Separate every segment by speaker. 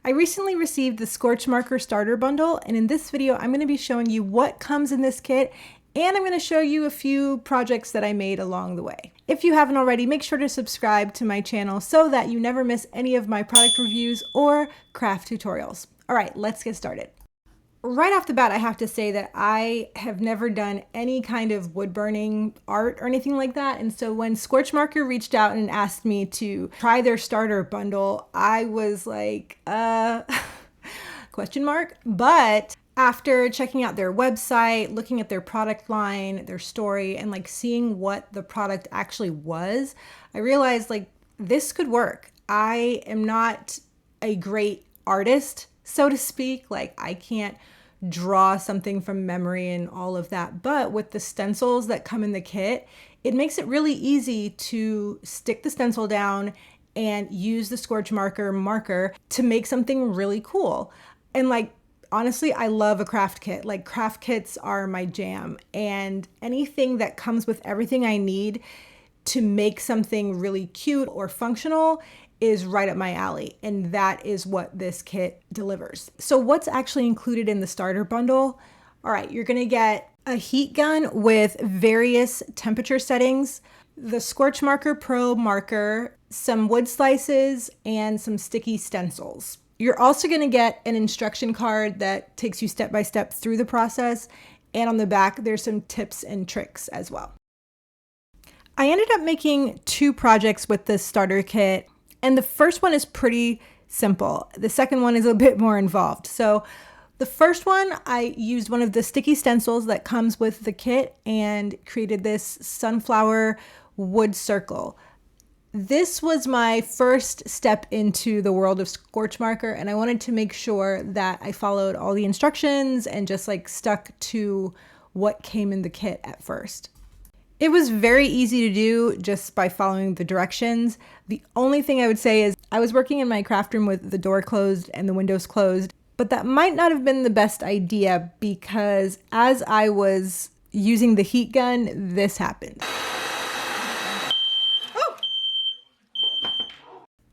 Speaker 1: I recently received the Scorch Marker starter bundle, and in this video I'm going to be showing you what comes in this kit, and I'm going to show you a few projects that I made along the way. If you haven't already, make sure to subscribe to my channel so that you never miss any of my product reviews or craft tutorials. All right, let's get started. Right off the bat, I have to say that I have never done any kind of wood burning art or anything like that. And so when Scorch Marker reached out and asked me to try their starter bundle, I was like, question mark. But after checking out their website, looking at their product line, their story, and like seeing what the product actually was, I realized like this could work. I am not a great artist, so to speak. Like I can't draw something from memory and all of that. But with the stencils that come in the kit, it makes it really easy to stick the stencil down and use the Scorch marker to make something really cool. And like, honestly, I love a craft kit. Like craft kits are my jam, and anything that comes with everything I need to make something really cute or functional is right up my alley, and that is what this kit delivers. So what's actually included in the starter bundle? All right, you're gonna get a heat gun with various temperature settings, the Scorch Marker Pro marker, some wood slices, and some sticky stencils. You're also gonna get an instruction card that takes you step by step through the process, and on the back there's some tips and tricks as well. I ended up making two projects with this starter kit. And the first one is pretty simple. The second one is a bit more involved. So the first one, I used one of the sticky stencils that comes with the kit and created this sunflower wood circle. This was my first step into the world of Scorch Marker, and I wanted to make sure that I followed all the instructions and just like stuck to what came in the kit at first. It was very easy to do just by following the directions. The only thing I would say is I was working in my craft room with the door closed and the windows closed, but that might not have been the best idea because as I was using the heat gun, this happened. Oh!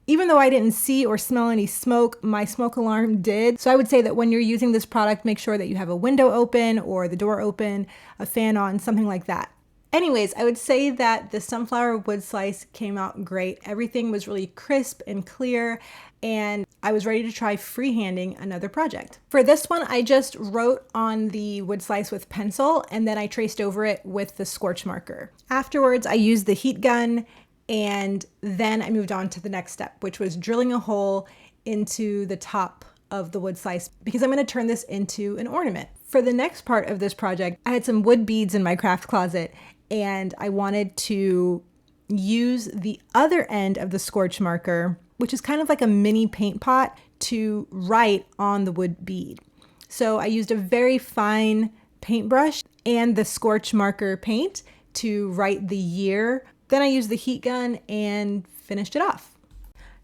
Speaker 1: Even though I didn't see or smell any smoke, my smoke alarm did. So I would say that when you're using this product, make sure that you have a window open or the door open, a fan on, something like that. Anyways, I would say that the sunflower wood slice came out great. Everything was really crisp and clear, and I was ready to try freehanding another project. For this one, I just wrote on the wood slice with pencil, and then I traced over it with the Scorch marker. Afterwards, I used the heat gun, and then I moved on to the next step, which was drilling a hole into the top of the wood slice because I'm going to turn this into an ornament. For the next part of this project, I had some wood beads in my craft closet, and I wanted to use the other end of the Scorch marker, which is kind of like a mini paint pot, to write on the wood bead. So I used a very fine paintbrush and the Scorch marker paint to write the year. Then I used the heat gun and finished it off.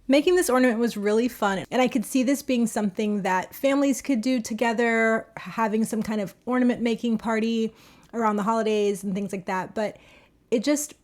Speaker 1: Making this ornament was really fun, and I could see this being something that families could do together, having some kind of ornament making party around the holidays and things like that. But it just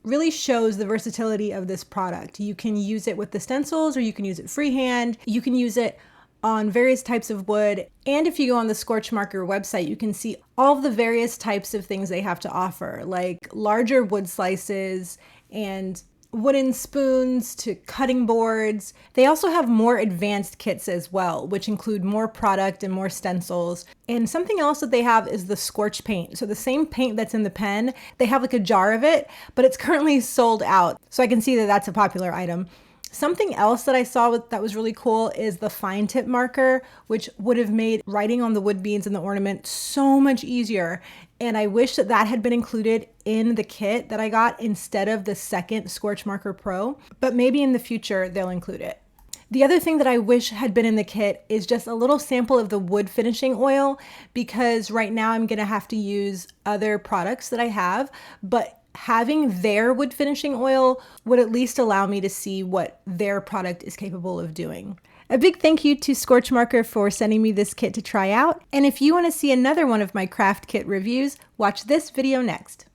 Speaker 1: really shows the versatility of this product. You can use it with the stencils, or you can use it freehand. You can use it on various types of wood. And if you go on the Scorch Marker website, you can see all of the various types of things they have to offer, like larger wood slices and wooden spoons to cutting boards. They also have more advanced kits as well, which include more product and more stencils. And something else that they have is the Scorch paint. So the same paint that's in the pen, they have like a jar of it, but it's currently sold out. So I can see that that's a popular item. Something else that I saw that was really cool is the fine tip marker, which would have made writing on the wood beads and the ornament so much easier. And I wish that that had been included in the kit that I got instead of the second Scorch Marker Pro, but maybe in the future they'll include it. The other thing that I wish had been in the kit is just a little sample of the wood finishing oil, because right now I'm gonna have to use other products that I have, but having their wood finishing oil would at least allow me to see what their product is capable of doing. A big thank you to Scorch Marker for sending me this kit to try out. And if you want to see another one of my craft kit reviews, watch this video next.